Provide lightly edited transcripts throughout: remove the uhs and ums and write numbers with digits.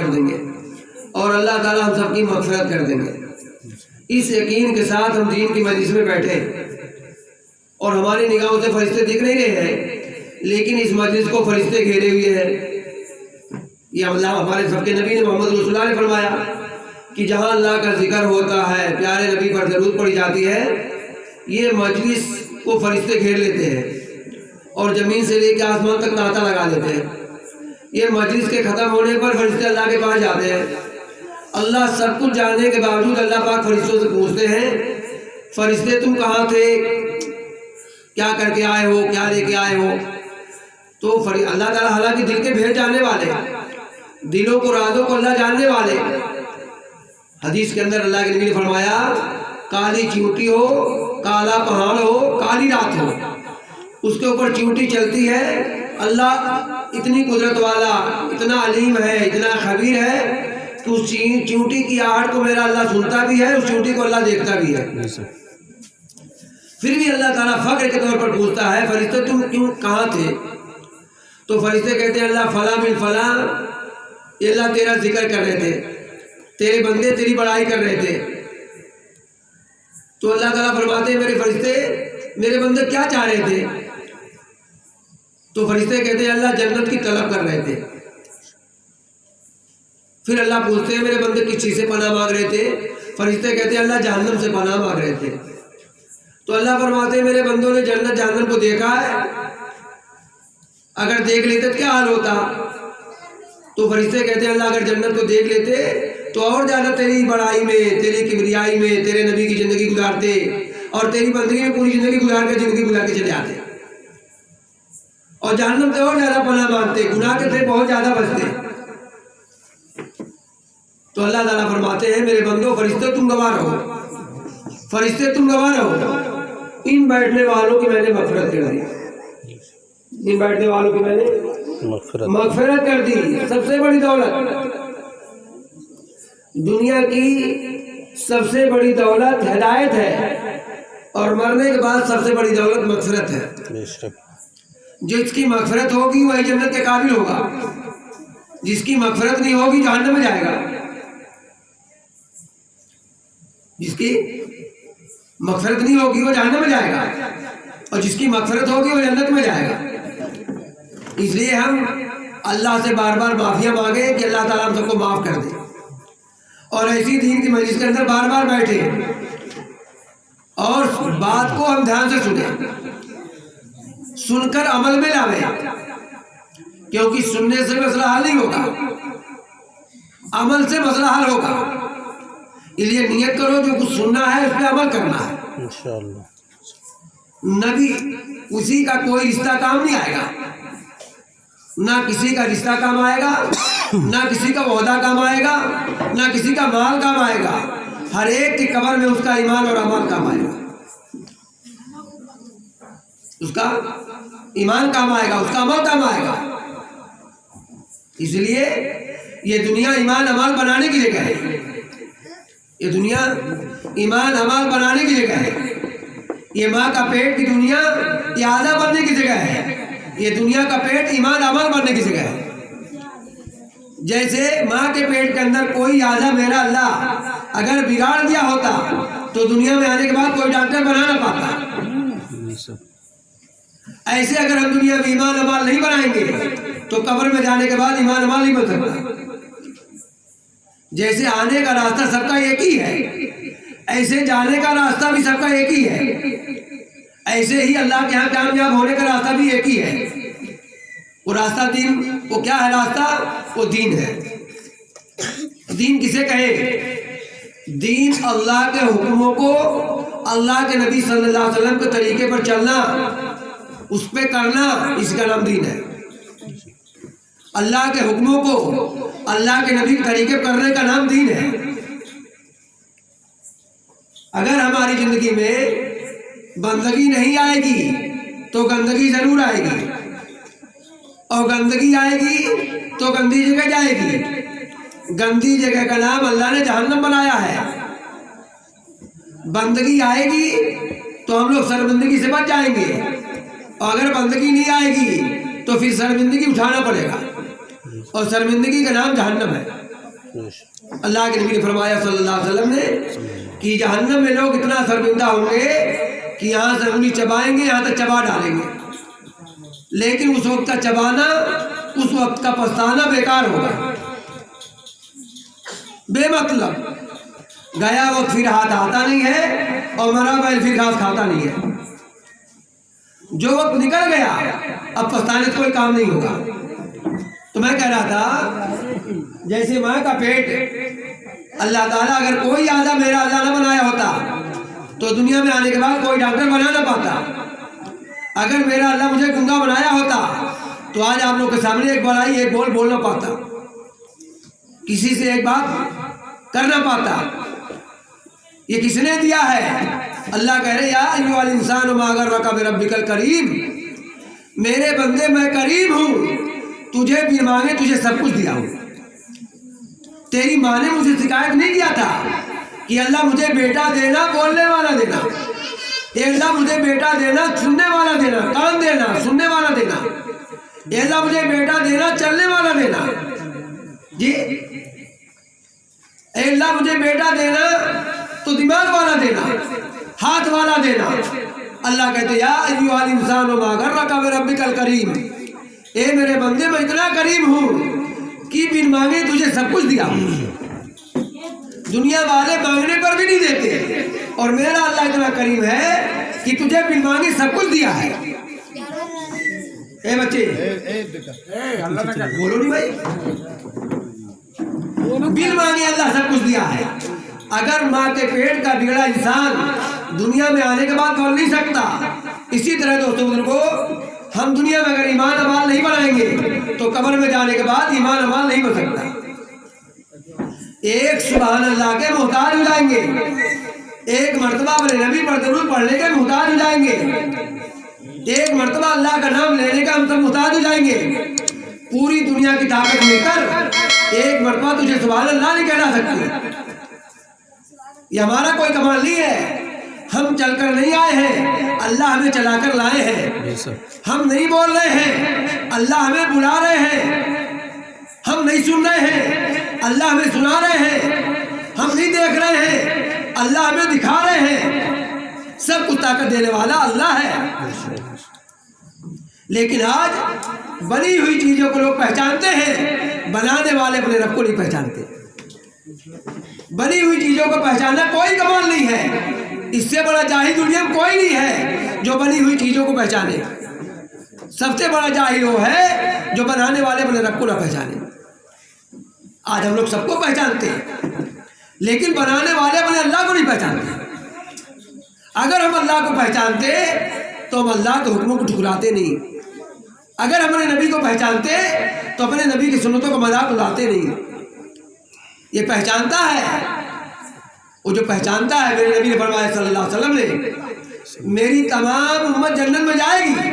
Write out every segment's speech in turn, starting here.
کر دیں گے اور اللہ تعالیٰ ہم سب کی مغفرت کر دیں گے۔ اس یقین کے ساتھ ہم دین کی مجلس میں بیٹھے اور ہماری نگاہوں سے فرشتے دکھ نہیں رہے ہیں، لیکن اس مجلس کو فرشتے گھیرے ہوئے ہیں۔ یہ اللہ ہمارے سب کے نبی نے محمد رسول اللہ نے فرمایا کہ جہاں اللہ کا ذکر ہوتا ہے، پیارے نبی پر درود پڑی جاتی ہے، یہ مجلس کو فرشتے گھیر لیتے ہیں اور زمین سے لے کے آسمان تک ناطہ لگا دیتے ہیں۔ یہ مجلس کے ختم ہونے پر فرشتے اللہ کے پاس جاتے ہیں۔ اللہ سب کچھ جاننے کے باوجود اللہ پاک فرشتوں سے پوچھتے ہیں، فرشتے تم کہاں تھے، کیا کر کے آئے ہو، کیا لے کے آئے ہو؟ تو اللہ تعالیٰ حالانکہ دل کے بھید جاننے والے، دلوں کو رازوں کو اللہ جاننے والے۔ حدیث کے اندر اللہ کے نبی نے فرمایا، کالی چیوٹی ہو، کالا پہاڑ ہو، کالی رات ہو، اس کے اوپر چیوٹی چلتی ہے، اللہ اتنی قدرت والا، اتنا علیم ہے، اتنا خبیر ہے کہ اس چیوٹی کی آہٹ کو میرا اللہ سنتا بھی ہے، اس چیوٹی کو اللہ دیکھتا بھی ہے۔ پھر بھی اللہ تعالیٰ فخر کے طور پر پوچھتا ہے، فرشتے تم کیوں کہاں تھے؟ تو فرشتے کہتے ہیں، اللہ فلاں من فلاں، یہ اللہ تیرا ذکر کر رہے تھے، تیرے بندے تیری بڑائی کر رہے تھے۔ تو اللہ تعالیٰ فرماتے ہیں، میرے فرشتے میرے بندے کیا چاہ رہے تھے؟ تو فرشتے کہتے ہیں، اللہ جنت کی طلب کر رہے تھے۔ پھر اللہ پوچھتے ہیں، میرے بندے کس چیز سے پناہ مانگ رہے تھے؟ فرشتے کہتے ہیں، اللہ جہنم سے پناہ مانگ رہے تھے۔ تو اللہ فرماتے ہیں، میرے بندوں نے جنت جہنم کو دیکھا ہے؟ اگر دیکھ لیتے تو کیا حال ہوتا؟ تو فرشتے کہتے ہیں، اللہ اگر جنت کو دیکھ لیتے تو اور زیادہ تیری بڑائی میں، تیری کبریائی میں تیرے نبی کی زندگی گزارتے اور تیری بندگی میں پوری زندگی گزار کے چلے آتے، اور جہنم سے اور زیادہ پناہ مانگتے، گناہ کے سے بہت زیادہ بچتے۔ تو اللہ تعالیٰ فرماتے ہیں، میرے بندوں فرشتے تم گواہ رہو، فرشتے تم گواہ رہو، ان بیٹھنے والوں کی میں نے مغفرت کر دی، ان بیٹھنے والوں کی میں نے مغفرت کر دی۔ سب سے بڑی دولت، دنیا کی سب سے بڑی دولت ہدایت ہے، اور مرنے کے بعد سب سے بڑی دولت مغفرت ہے۔ جس کی مغفرت ہوگی وہی جنت کے قابل ہوگا، جس کی مغفرت نہیں ہوگی جہنم میں جائے گا، جس کی مغفرت نہیں ہوگی وہ جہنم میں جائے گا، اور جس کی مغفرت ہوگی وہ جنت میں جائے گا۔ اس لیے ہم اللہ سے بار بار معافیاں مانگیں کہ اللہ تعالیٰ ہم سب کو معاف کر دے، اور ایسی دین کی مجلس کے اندر بار بار بیٹھے اور بات کو ہم دھیان سے سنیں، سن کر عمل میں لاویں، کیونکہ سننے سے مسئلہ حل نہیں ہوگا، عمل سے مسئلہ حل ہوگا۔ اس لیے نیت کرو جو کچھ سننا ہے اس پہ عمل کرنا ہے انشاءاللہ۔ نبی اسی کا کوئی رشتہ کام نہیں آئے گا، نہ کسی کا رشتہ کام آئے گا، نہ کسی کا عہدہ کام آئے گا، نہ کسی کا مال کام آئے گا، ہر ایک کی قبر میں اس کا ایمان اور عمل کام آئے گا، اس کا ایمان کام آئے گا، اس کا عمل کام آئے گا۔ اس لیے یہ دنیا ایمان عمل بنانے کی جگہ ہے، یہ دنیا ایمان عمل بنانے کی جگہ ہے، یہ ماں کا پیٹ کی دنیا یہ آدھا بننے کی جگہ ہے، یہ دنیا کا پیٹ ایمان عمل بننے کی جگہ ہے۔ جیسے ماں کے پیٹ کے اندر کوئی آدھا میرا اللہ اگر بگاڑ دیا ہوتا تو دنیا میں آنے کے بعد کوئی ڈاکٹر بنا نہ پاتا، ایسے اگر ہم دنیا میں ایمان عمل نہیں بنائیں گے تو قبر میں جانے کے بعد ایمان عمل نہیں بن سکتا۔ جیسے آنے کا راستہ سب کا ایک ہی ہے، ایسے جانے کا راستہ بھی سب کا ایک ہی ہے، ایسے ہی اللہ کے ہاں کامیاب ہونے کا راستہ بھی ایک ہی ہے۔ وہ راستہ دین، وہ کیا ہے راستہ؟ وہ دین ہے۔ دین کسے کہے؟ دین اللہ کے حکموں کو، اللہ کے نبی صلی اللہ علیہ وسلم کے طریقے پر چلنا، اس پہ کرنا، اس کا نام دین ہے۔ اللہ کے حکموں کو اللہ کے نبی کے طریقے پر کرنے کا نام دین ہے۔ اگر ہماری زندگی میں بندگی نہیں آئے گی تو گندگی ضرور آئے گی، اور گندگی آئے گی تو گندی جگہ جائے گی۔ گندی جگہ کا نام اللہ نے جہنم بنایا ہے۔ بندگی آئے گی تو ہم لوگ شرمندگی سے بچ جائیں گے، اور اگر بندگی نہیں آئے گی تو پھر شرمندگی اٹھانا پڑے گا، اور شرمندگی کا نام جہنم ہے۔ اللہ کے نبی نے فرمایا صلی اللہ علیہ وسلم نے کہ جہنم میں لوگ اتنا سرگردہ ہوں گے کہ یہاں سے انگلی چبائیں گے، یہاں تک چبا ڈالیں گے، لیکن اس وقت کا چبانا، اس وقت کا پچھتانا بیکار ہوگا، بے مطلب گیا وقت پھر ہاتھ آتا نہیں ہے اور مرا بیل پھر گھاس کھاتا نہیں ہے۔ جو وقت نکل گیا اب پچھتانے سے کوئی کام نہیں ہوگا۔ تو میں کہہ رہا تھا جیسے ماں کا پیٹ اللہ تعالیٰ اگر کوئی آدھا میرا اللہ نہ بنایا ہوتا تو دنیا میں آنے کے بعد کوئی ڈاکٹر بنا نہ پاتا۔ اگر میرا اللہ مجھے گنگا بنایا ہوتا تو آج آپ لوگ کے سامنے ایک بڑائی ایک بول بول نہ پاتا، کسی سے ایک بات کر نہ پاتا۔ یہ کس نے دیا ہے؟ اللہ کہہ رہے یا ایھا الانسان ما غرک بربک الکریم، میرے بندے میں کریم ہوں، تجھے بھی مانگے تجھے سب کچھ دیا ہوں۔ تیری ماں نے مجھے شکایت نہیں کیا تھا کہ اللہ مجھے بیٹا دینا، بولنے والا دینا، اے اللہ مجھے بیٹا دینا، سننے والا دینا، کان دینا، سننے والا دینا، اے اللہ مجھے بیٹا دینا، چلنے والا دینا، جی اے اللہ مجھے بیٹا دینا تو دماغ والا دینا، ہاتھ والا دینا۔ اللہ کہتے یا ایھا الانسان ما غرک بربک الکریم، اے میرے بندے میں اتنا کریم ہوں کہ بن مانگے تجھے سب کچھ دیا ہوں۔ دنیا والے مانگنے پر بھی نہیں دیتے اور میرا اللہ اتنا کریم ہے کہ تجھے بن مانگے سب کچھ دیا ہے۔ اے بچے بولو نہیں بھائی، بن مانگے اللہ سب کچھ دیا ہے۔ اگر ماں کے پیٹ کا بگڑا انسان دنیا میں آنے کے بعد بول نہیں سکتا، اسی طرح دوستوں بزرگوں ہم دنیا میں اگر ایمان عمال نہیں بنائیں گے تو قبر میں جانے کے بعد ایمان عمال نہیں بن سکتا۔ ایک سبحان اللہ کے محتاج ہو جائیں گے، ایک مرتبہ اپنے نبی پر درود پڑھنے کے محتاج ہو جائیں گے، ایک مرتبہ اللہ کا نام لینے کا ہم سب محتاج ہو جائیں گے۔ پوری دنیا کی طاقت مل کر ایک مرتبہ تجھے سبحان اللہ نہیں کہنا سکتے۔ یہ ہمارا کوئی کمال نہیں ہے، ہم چل کر نہیں آئے ہیں، اللہ ہمیں چلا کر لائے ہیں۔ ہم نہیں بول رہے ہیں، اللہ ہمیں بلا رہے ہیں۔ ہم نہیں سن رہے ہیں، اللہ ہمیں سنا رہے ہیں۔ ہم نہیں دیکھ رہے ہیں، اللہ ہمیں دکھا رہے ہیں۔ سب کچھ طاقت دینے والا اللہ ہے۔ لیکن آج بنی ہوئی چیزوں کو لوگ پہچانتے ہیں، بنانے والے اپنے رب کو نہیں پہچانتے۔ بنی ہوئی چیزوں کو پہچاننا کوئی کمال نہیں ہے، اس سے بڑا جاہل دنیا میں کوئی نہیں ہے جو بنی ہوئی چیزوں کو پہچانے۔ سب سے بڑا جاہل وہ ہے جو بنانے والے اپنے رب کو نہ پہچانے۔ آج ہم لوگ سب کو پہچانتے ہیں لیکن بنانے والے اپنے اللہ کو نہیں پہچانتے۔ اگر ہم اللہ کو پہچانتے تو ہم اللہ کے حکموں کو ٹھکراتے نہیں، اگر ہم اپنے نبی کو پہچانتے تو اپنے نبی کی سنتوں کا مذاق اڑاتے نہیں۔ یہ پہچانتا ہے، وہ جو پہچانتا ہے، میرے نبی نے فرمایا صلی اللہ علیہ وسلم نے میری تمام امت جنت میں جائے گی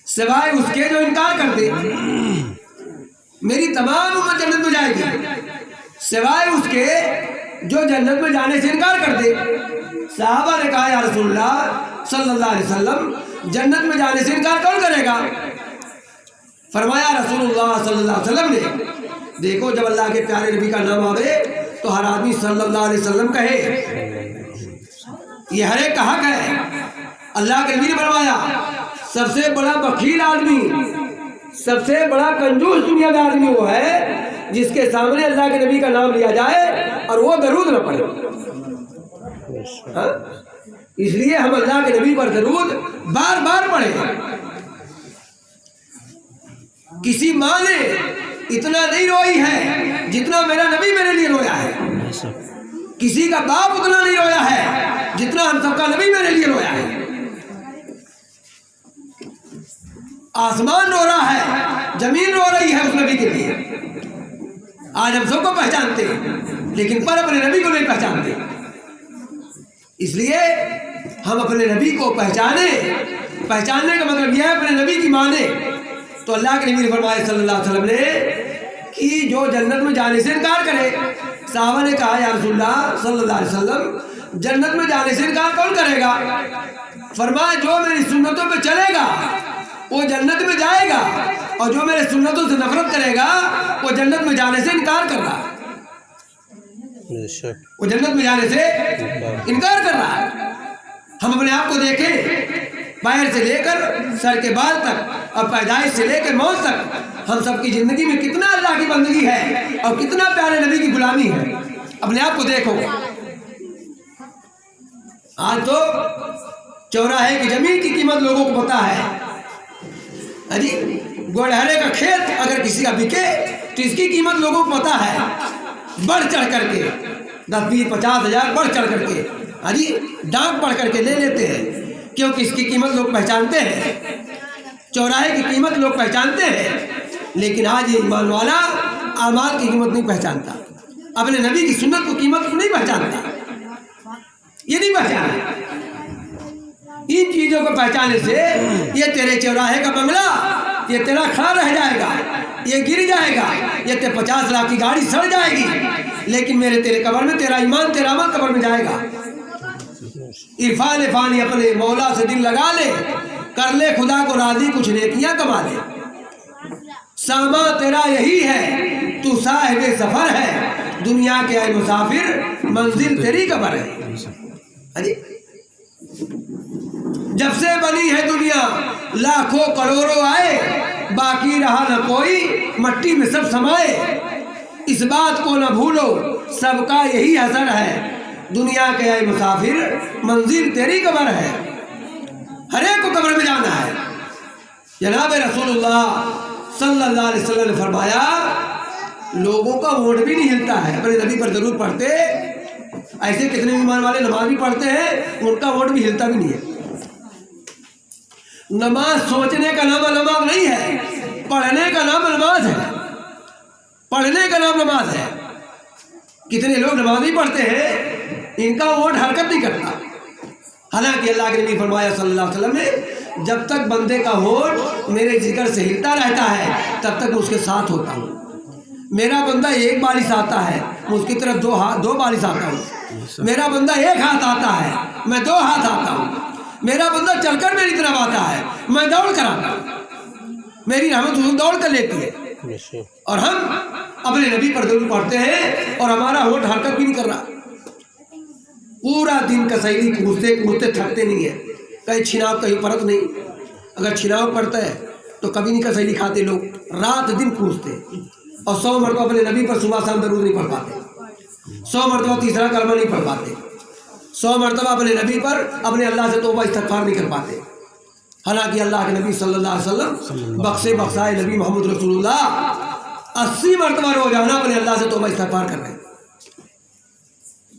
سوائے اس کے جو انکار کر دے۔ میری تمام امت جنت میں جائے گی سوائے اس کے جو جنت میں جانے سے انکار کر دے۔ صحابہ نے کہا یا رسول اللہ صلی اللہ علیہ وسلم جنت میں جانے سے انکار کون کرے گا؟ فرمایا رسول اللہ صلی اللہ علیہ وسلم نے دیکھو جب اللہ کے پیارے نبی کا نام آوے تو ہر آدمی صلی اللہ علیہ وسلم کہے، یہ ہر ایک کا حق ہے۔ اللہ کے نبی نے فرمایا سب سے بڑا بخیل آدمی، سب سے بڑا کنجوس دنیا کا آدمی وہ ہے جس کے سامنے اللہ کے نبی کا نام لیا جائے اور وہ درود نہ پڑھے۔ اس لیے ہم اللہ کے نبی پر درود بار بار پڑھیں۔ کسی ماں نے اتنا نہیں روئی ہے جتنا میرا نبی میرے لیے رویا ہے، کسی کا باپ اتنا نہیں رویا ہے جتنا ہم سب کا نبی میرے لیے رویا ہے۔ آسمان رو رہا ہے، زمین رو رہی ہے اس نبی کے لیے۔ آج ہم سب کو پہچانتے ہیں لیکن پر اپنے نبی کو نہیں پہچانتے۔ اس لیے ہم اپنے نبی کو پہچاننے کا مطلب یہ ہے اپنے نبی کی مانے۔ تو اللہ کے نبی نے فرمایا صلی اللہ علیہ وسلم نے کہ جو جنت میں جانے سے انکار کرے۔ صحابہ نے کہا یا رسول اللہ صلی اللہ علیہ وسلم جنت میں جانے سے انکار کون کرے گا؟ فرمایا جو میری سنتوں پہ چلے گا وہ جنت میں جائے گا اور جو میرے سنتوں سے نفرت کرے گا وہ جنت میں جانے سے انکار کر رہا۔ وہ جنت میں جانے سے انکار کر رہا ہے۔ ہم اپنے آپ کو دیکھیں، پیر سے لے کر سر کے بال تک اور پیدائش سے لے کر موت تک ہم سب کی زندگی میں کتنا اللہ کی بندگی ہے اور کتنا پیارے نبی کی غلامی ہے۔ اپنے آپ کو دیکھو، آج تو چوراہے کی زمین کی قیمت لوگوں کو پتا ہے جی، گوڑہرے کا کھیت اگر کسی کا بکے تو اس کی قیمت لوگوں کو پتا ہے، بڑھ چڑھ کر کے 10 20 50 ہزار بڑھ چڑھ کر کے جی ڈانٹ پڑھ کر کے لے لیتے ہیں، کیونکہ اس کی قیمت لوگ پہچانتے ہیں، چوراہے کی قیمت لوگ پہچانتے ہیں۔ لیکن آج یہ ایمان والا اعمال کی قیمت نہیں پہچانتا، اپنے نبی کی سنت کو قیمت کو نہیں پہچانتا، یہ نہیں پہچانا۔ ان چیزوں کو پہچانے سے یہ تیرے چوراہے کا بنگلہ یہ تیرا کھڑا رہ جائے گا، یہ گر جائے گا، یہ تیرے 50 لاکھ کی گاڑی سڑ جائے گی، لیکن میرے تیرے قبر میں تیرا ایمان تیرا عمل قبر میں جائے گا۔ عرفان فانی اپنے مولا سے دل لگا لے، کر لے خدا کو راضی، کچھ نیکیاں کما لے، ساما تیرا یہی ہے، تو صاحب سفر ہے، دنیا کے اے مسافر منزل تیری قبر ہے۔ جب سے بنی ہے دنیا لاکھوں کروڑوں آئے، باقی رہا نہ کوئی، مٹی میں سب سمائے، اس بات کو نہ بھولو سب کا یہی اثر ہے، دنیا کے اے مسافر منزل تیری قبر ہے۔ ہر ایک کو قبر میں جانا ہے۔ جناب رسول اللہ صلی اللہ علیہ وسلم نے فرمایا، لوگوں کا ووٹ بھی نہیں ہلتا ہے، اپنے نبی پر ضرور پڑھتے، ایسے کتنے ایمان والے نماز بھی پڑھتے ہیں، ان کا ووٹ بھی ہلتا بھی نہیں ہے۔ نماز سوچنے کا نام نماز نہیں ہے، پڑھنے کا نام نماز ہے، پڑھنے کا نام نماز ہے۔ کتنے لوگ نماز بھی پڑھتے ہیں، ان کا ووٹ حرکت نہیں کرتا۔ حالانکہ اللہ کے نبی فرمایا صلی اللہ علیہ وسلم نے، جب تک بندے کا ووٹ میرے جگر سے ہلتا رہتا ہے تب تک میں اس کے ساتھ ہوتا ہوں۔ میرا بندہ ایک بالش آتا ہے، میں اس کی طرف دو بالش آتا ہوں۔ میرا بندہ ایک ہاتھ آتا ہے، میں 2 ہاتھ آتا ہوں۔ میرا بندہ چل کر میری طرف آتا ہے، میں دوڑ کر آتا ہوں۔ میری رحمت حضور دوڑ کر لیتی ہے، اور ہم اپنے نبی پر ضرور پڑھتے ہیں اور ہمارا ووٹ حرکت بھی نہیں کر رہا۔ پورا دن کسیلی کودتے کودتے تھکتے نہیں ہیں، کہیں چھناؤ کہیں پرت نہیں۔ اگر چھناؤ پڑتا ہے تو کبھی نہیں کسیلی کھاتے لوگ، رات دن کوستے، اور 100 مرتبہ اپنے نبی پر صبح شام درود نہیں پڑھ پاتے، 100 مرتبہ تیسرا کلمہ نہیں پڑھ پاتے، 100 مرتبہ اپنے نبی پر اپنے اللہ سے توبہ استغفار نہیں کر پاتے۔ حالانکہ اللہ کے نبی صلی اللہ علیہ وسلم بخشے بخشائے نبی محمد رسول اللہ 80 مرتبہ روزانہ اپنے اللہ سے توبہ استغفار کر رہے ہیں۔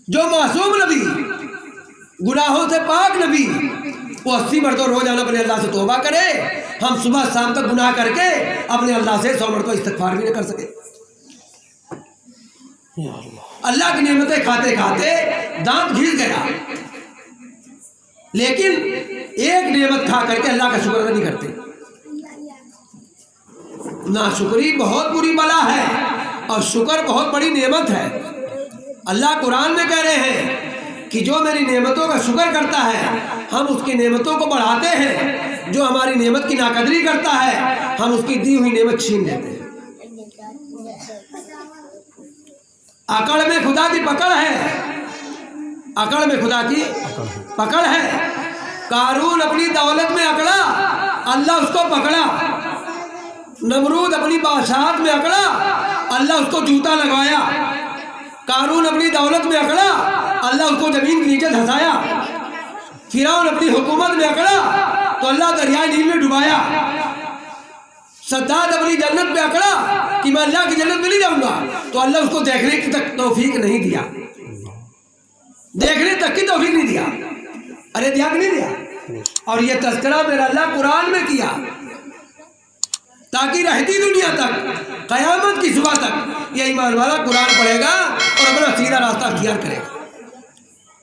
جو معصوم نبی، گناہوں سے پاک نبی، وہ 80 مرتبہ روزانہ اپنے اللہ سے توبہ کرے، ہم صبح شام تک گناہ کر کے اپنے اللہ سے 100 مرتبہ استغفار بھی نہ کر سکے۔ اللہ کی نعمتیں کھاتے کھاتے دانت گھس گیا، لیکن ایک نعمت کھا کر کے اللہ کا شکر ادا نہیں کرتے۔ ناشکری بہت بری بلا ہے اور شکر بہت بڑی نعمت ہے۔ اللہ قرآن میں کہہ رہے ہیں کہ جو میری نعمتوں کا شکر کرتا ہے ہم اس کی نعمتوں کو بڑھاتے ہیں، جو ہماری نعمت کی ناقدری کرتا ہے ہم اس کی دی ہوئی نعمت چھین لیتے ہیں۔ اکڑ میں خدا کی پکڑ ہے، اکڑ میں خدا کی پکڑ ہے۔ قارون اپنی دولت میں اکڑا، اللہ اس کو پکڑا۔ نمرود اپنی بادشاہت میں اکڑا، اللہ اس کو جوتا لگوایا۔ قارون اپنی دولت میں اکڑا، اللہ اس کو زمین کے نیچے دھسایا۔ فرعون اپنی حکومت میں اکڑا تو اللہ دریائے نیل میں ڈبایا۔ سداد اپنی جنت میں اکڑا کہ میں اللہ کی جنت میں نہیں جاؤں گا تو اللہ اس کو دیکھنے کی تک توفیق نہیں دیا، دیکھنے تک کی توفیق نہیں دیا۔ ارے دیا کہ نہیں دیا؟ اور یہ تذکرہ میرا اللہ قرآن میں کیا تاکہ رہتی دنیا تک، قیامت کی صبح تک یہ ایمان والا قرآن پڑھے گا اور اپنا سیدھا راستہ اختیار کرے گا۔